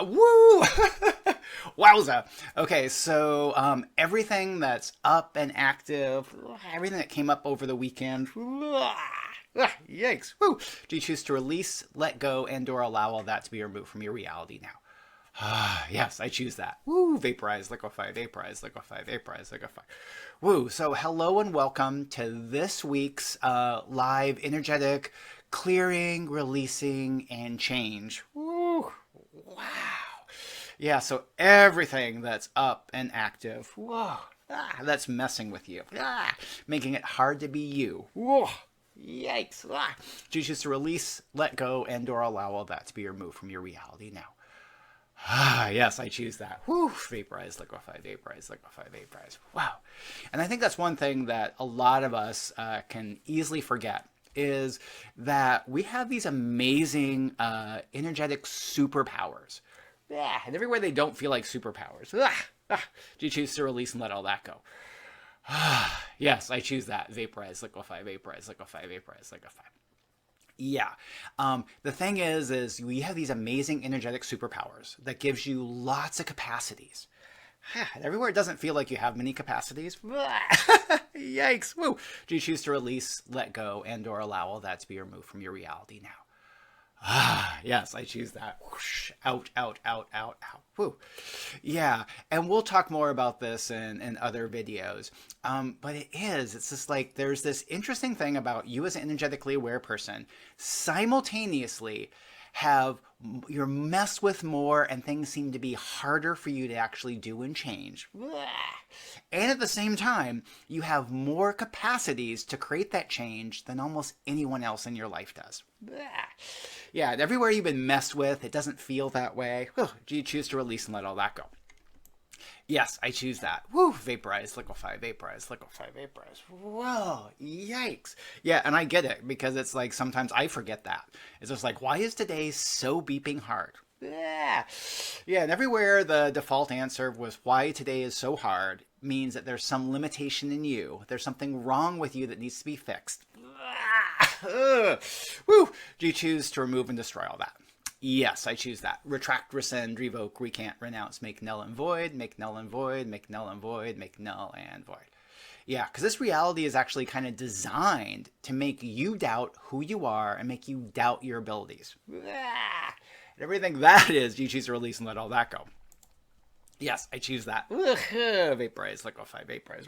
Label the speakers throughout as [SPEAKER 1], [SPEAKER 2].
[SPEAKER 1] Woo! Wowza. Okay, so everything that's up and active, everything that came up over the weekend, yikes. Woo! Do you choose to release, let go, and/or allow all that to be removed from your reality now? Yes, I choose that. Woo! Vaporize, liquefy, vaporize, liquefy, vaporize, liquefy. Woo! So hello and welcome to this week's live energetic clearing, releasing, and change. Woo! Wow. Yeah, so everything that's up and active, whoa, that's messing with you, making it hard to be you. Whoa, yikes. Do you choose to release, let go, and/or allow all that to be removed from your reality now? Yes, I choose that. Whew, vaporize, liquefy, vaporize, liquefy, vaporize. Wow. And I think that's one thing that a lot of us can easily forget is that we have these amazing energetic superpowers. Yeah, and everywhere they don't feel like superpowers. Do you choose to release and let all that go? Yes, I choose that. Vaporize, liquefy, vaporize, liquefy, vaporize, liquefy. Yeah. The thing is we have these amazing energetic superpowers that gives you lots of capacities. Everywhere it doesn't feel like you have many capacities. Yikes. Woo. Do you choose to release, let go, and/or allow all that to be removed from your reality now? Yes, I choose that. Whoosh, out, out, out, out, out. Woo. Yeah, and we'll talk more about this in other videos. But it's just like there's this interesting thing about you as an energetically aware person simultaneously have you're messed with more and things seem to be harder for you to actually do and change. And at the same time, you have more capacities to create that change than almost anyone else in your life does. Yeah, and everywhere you've been messed with, it doesn't feel that way. Do you choose to release and let all that go? Yes, I choose that. Woo! Vaporize, liquefy, vaporize, liquefy, vaporize. Whoa! Yikes! Yeah, and I get it because it's like sometimes I forget that. It's just like, why is today so beeping hard? Yeah, and everywhere the default answer was why today is so hard means that there's some limitation in you. There's something wrong with you that needs to be fixed. Woo! Do you choose to remove and destroy all that? Yes, I choose that. Retract, rescind, revoke, recant, renounce, make null and void, make null and void, make null and void, make null and void. Yeah, because this reality is actually kind of designed to make you doubt who you are and make you doubt your abilities. And everything that is, you choose to release and let all that go. Yes, I choose that. Vaporize, liquefy, vaporize.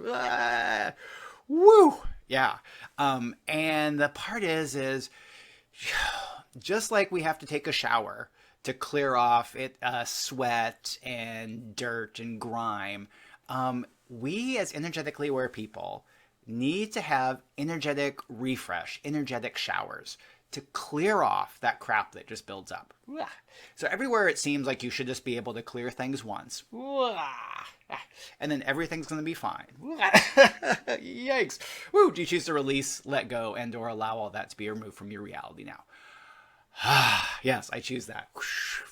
[SPEAKER 1] Woo! Yeah. And the part is just like we have to take a shower to clear off sweat and dirt and grime, we as energetically aware people need to have energetic refresh, energetic showers to clear off that crap that just builds up. So everywhere it seems like you should just be able to clear things once, and then everything's going to be fine. Yikes. Woo! Do you choose to release, let go, and/or allow all that to be removed from your reality now? Yes, I choose that.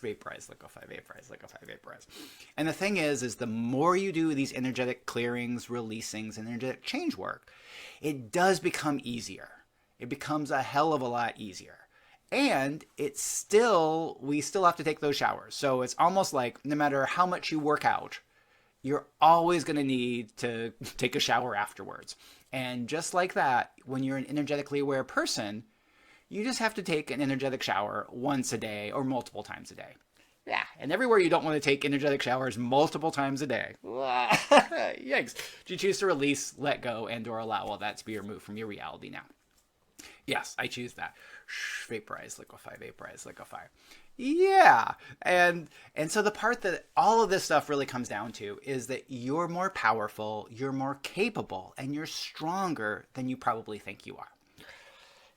[SPEAKER 1] Vaporize, liquefy, vaporize, liquefy, vaporize. And the thing is the more you do these energetic clearings, releasings, and energetic change work, it does become easier. It becomes a hell of a lot easier. And we still have to take those showers. So it's almost like no matter how much you work out, you're always going to need to take a shower afterwards. And just like that, when you're an energetically aware person, you just have to take an energetic shower once a day or multiple times a day. Yeah, and everywhere you don't want to take energetic showers multiple times a day. Yikes. Do you choose to release, let go, and/or allow all that to be removed from your reality now? Yes, I choose that. Vaporize, liquefy, vaporize, liquefy. Yeah, and so the part that all of this stuff really comes down to is that you're more powerful, you're more capable, and you're stronger than you probably think you are.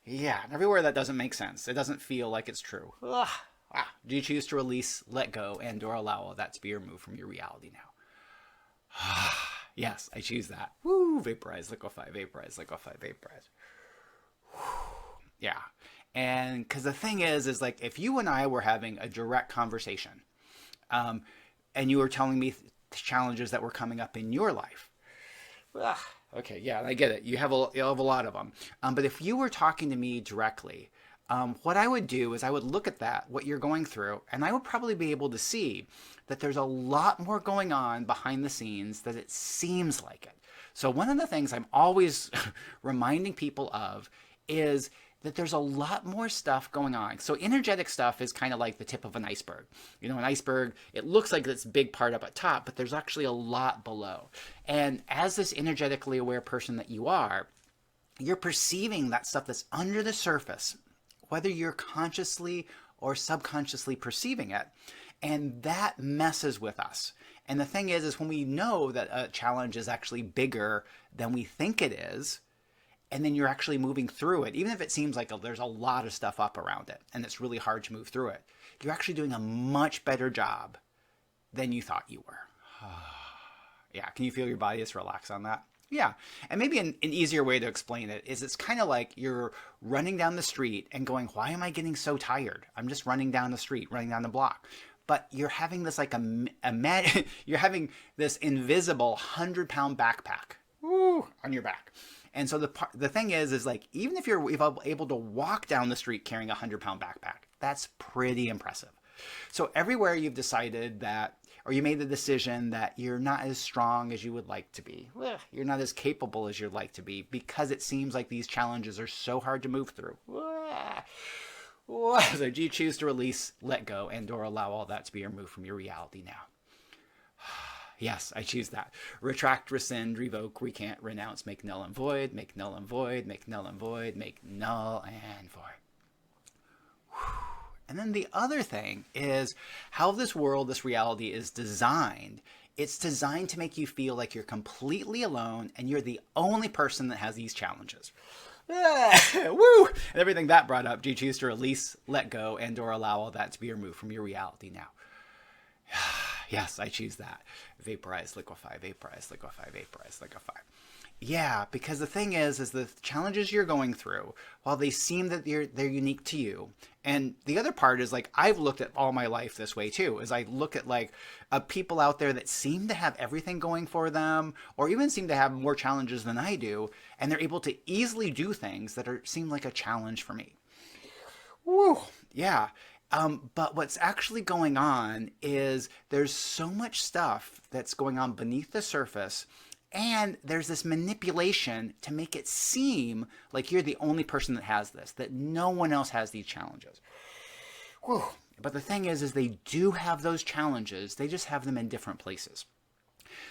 [SPEAKER 1] Yeah, and everywhere that doesn't make sense. It doesn't feel like it's true. Do you choose to release, let go, and/or allow all that to be removed from your reality now? Yes, I choose that. Woo! Vaporize, liquefy, vaporize, liquefy, vaporize. Yeah. And because the thing is like if you and I were having a direct conversation and you were telling me challenges that were coming up in your life. Okay, yeah, I get it. You have a lot of them. But if you were talking to me directly, what I would do is I would look at that, what you're going through, and I would probably be able to see that there's a lot more going on behind the scenes than it seems like it. So one of the things I'm always reminding people of is that there's a lot more stuff going on. So energetic stuff is kind of like the tip of an iceberg. You know, an iceberg, it looks like this big part up at top, but there's actually a lot below. And as this energetically aware person that you are, you're perceiving that stuff that's under the surface, whether you're consciously or subconsciously perceiving it. And that messes with us. And the thing is when we know that a challenge is actually bigger than we think it is, and then you're actually moving through it, even if it seems like there's a lot of stuff up around it and it's really hard to move through it, you're actually doing a much better job than you thought you were. Yeah, can you feel your body just relax on that? Yeah, and maybe an easier way to explain it is it's kind of like you're running down the street and going, why am I getting so tired? I'm just running down the street, running down the block. But you're having this like you're having this invisible 100-pound backpack on your back. And so the thing is like, even if you're able to walk down the street carrying a 100-pound backpack, that's pretty impressive. So everywhere you've decided that, or you made the decision that you're not as strong as you would like to be, you're not as capable as you'd like to be, because it seems like these challenges are so hard to move through. So do you choose to release, let go, and or allow all that to be removed from your reality now? Yes, I choose that. Retract, rescind, revoke, recant, renounce, make null and void, make null and void, make null and void, make null and void. And then the other thing is how this world, this reality is designed. It's designed to make you feel like you're completely alone and you're the only person that has these challenges. Woo! And everything that brought up, do you choose to release, let go, and or allow all that to be removed from your reality now? Yes, I choose that. Vaporize, liquefy, vaporize, liquefy, vaporize, liquefy. Yeah, because the thing is the challenges you're going through, while they seem that they're unique to you, and the other part is like, I've looked at all my life this way too, is I look at like people out there that seem to have everything going for them, or even seem to have more challenges than I do, and they're able to easily do things that seem like a challenge for me. Woo, yeah. But what's actually going on is there's so much stuff that's going on beneath the surface, and there's this manipulation to make it seem like you're the only person that has this, that no one else has these challenges. Whew. But the thing is they do have those challenges, they just have them in different places.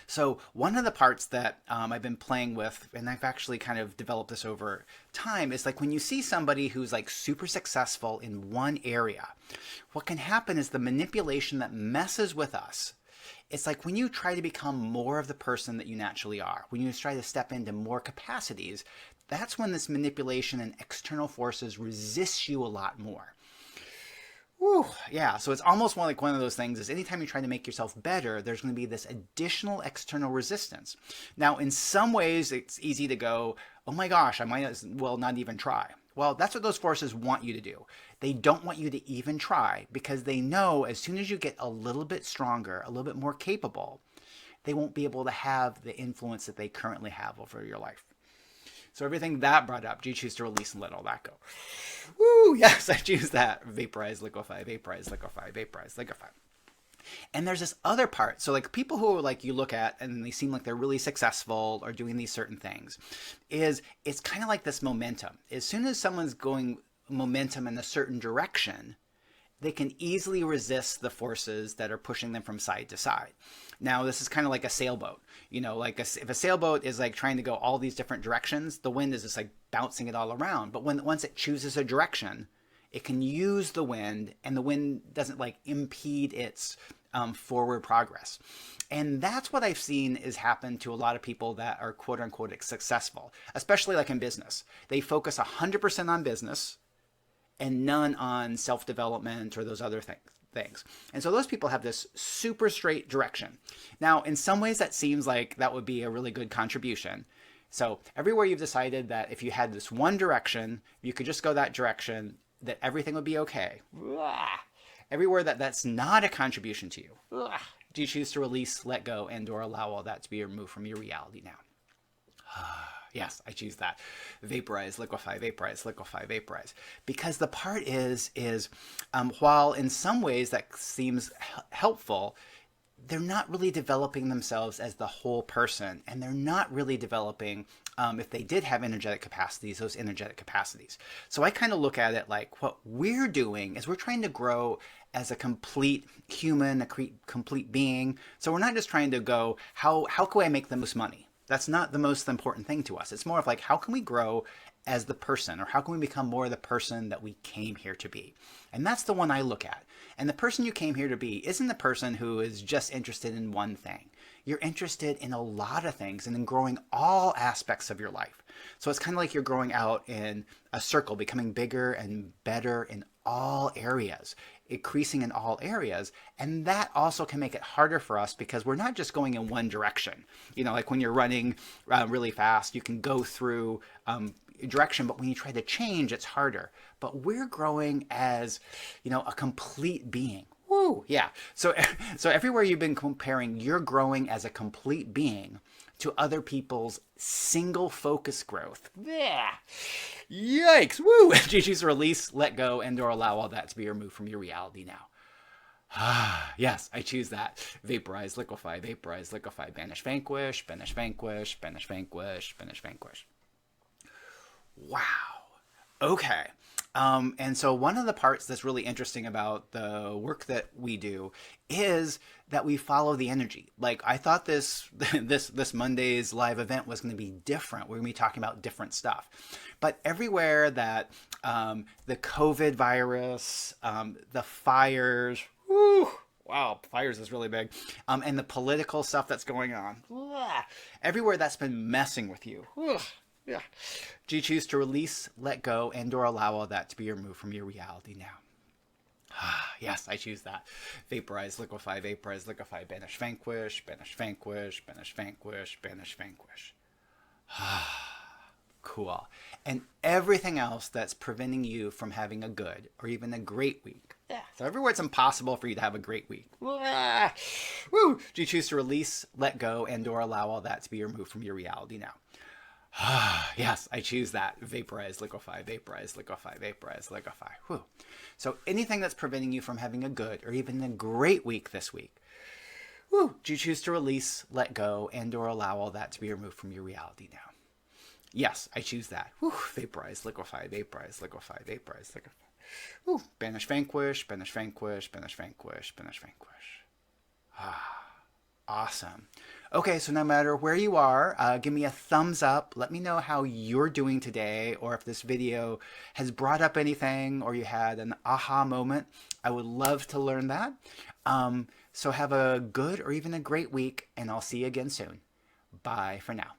[SPEAKER 1] So one of the parts that I've been playing with, and I've actually kind of developed this over time, is like when you see somebody who's like super successful in one area, what can happen is the manipulation that messes with us. It's like when you try to become more of the person that you naturally are, when you try to step into more capacities, that's when this manipulation and external forces resist you a lot more. Whew, yeah, so it's almost more like one of those things is anytime you try to make yourself better, there's going to be this additional external resistance. Now, in some ways, it's easy to go, oh my gosh, I might as well not even try. Well, that's what those forces want you to do. They don't want you to even try because they know as soon as you get a little bit stronger, a little bit more capable, they won't be able to have the influence that they currently have over your life. So everything that brought up, do you choose to release and let all that go? Woo, yes, I choose that. Vaporize, liquefy, vaporize, liquefy, vaporize, liquefy. And there's this other part. So like people who like you look at and they seem like they're really successful or doing these certain things, it's kind of like this momentum. As soon as someone's going momentum in a certain direction, they can easily resist the forces that are pushing them from side to side. Now, this is kind of like a sailboat. You know, like if a sailboat is like trying to go all these different directions, the wind is just like bouncing it all around. But once it chooses a direction, it can use the wind, and the wind doesn't like impede its forward progress. And that's what I've seen is happen to a lot of people that are quote unquote successful, especially like in business. They focus 100% on business and none on self-development or those other things. And so those people have this super straight direction. Now, in some ways that seems like that would be a really good contribution. So everywhere you've decided that if you had this one direction, you could just go that direction, that everything would be okay. Everywhere that's not a contribution to you, do you choose to release, let go, and or allow all that to be removed from your reality now? Yes, I choose that. Vaporize, liquefy, vaporize, liquefy, vaporize. Because the part is while in some ways that seems helpful, they're not really developing themselves as the whole person, and they're not really developing, if they did have energetic capacities, those energetic capacities. So I kind of look at it like what we're doing is we're trying to grow as a complete human, a complete being. So we're not just trying to go, how can I make the most money? That's not the most important thing to us. It's more of like, how can we grow as the person, or how can we become more the person that we came here to be? And that's the one I look at. And the person you came here to be isn't the person who is just interested in one thing. You're interested in a lot of things and in growing all aspects of your life. So it's kind of like you're growing out in a circle, becoming bigger and better in all areas, increasing in all areas. And that also can make it harder for us because we're not just going in one direction. You know, like when you're running really fast, you can go through direction, but when you try to change, it's harder. But we're growing as, you know, a complete being. Woo, yeah. So everywhere you've been comparing, you're growing as a complete being to other people's single focus growth. Yeah. Yikes. Woo. Choose to release, let go, and or allow all that to be removed from your reality now. Yes, I choose that. Vaporize, liquefy, vaporize, liquefy, banish, vanquish, banish, vanquish, banish, vanquish, banish, vanquish. Wow. Okay. And so one of the parts that's really interesting about the work that we do is that we follow the energy. Like I thought this Monday's live event was going to be different. We're going to be talking about different stuff. But everywhere that the COVID virus, the fires, whew, wow, fires is really big, and the political stuff that's going on, everywhere that's been messing with you. Yeah. Do you choose to release, let go, and or allow all that to be removed from your reality now? Yes, I choose that. Vaporize, liquefy, banish, vanquish, banish, vanquish, banish, vanquish, banish, vanquish. Cool. And everything else that's preventing you from having a good or even a great week. Yeah. So everywhere it's impossible for you to have a great week. Woo! Do you choose to release, let go, and or allow all that to be removed from your reality now? Yes, I choose that. Vaporize, liquefy, vaporize, liquefy, vaporize, liquefy. Whew. So anything that's preventing you from having a good or even a great week this week, do you choose to release, let go, and or allow all that to be removed from your reality now? Yes, I choose that. Vaporize, liquefy, vaporize, liquefy, vaporize, liquefy. Banish, vanquish, banish, vanquish, banish, vanquish, banish, vanquish. Awesome. Okay, so no matter where you are, give me a thumbs up. Let me know how you're doing today, or if this video has brought up anything, or you had an aha moment. I would love to learn that. So have a good or even a great week, and I'll see you again soon. Bye for now.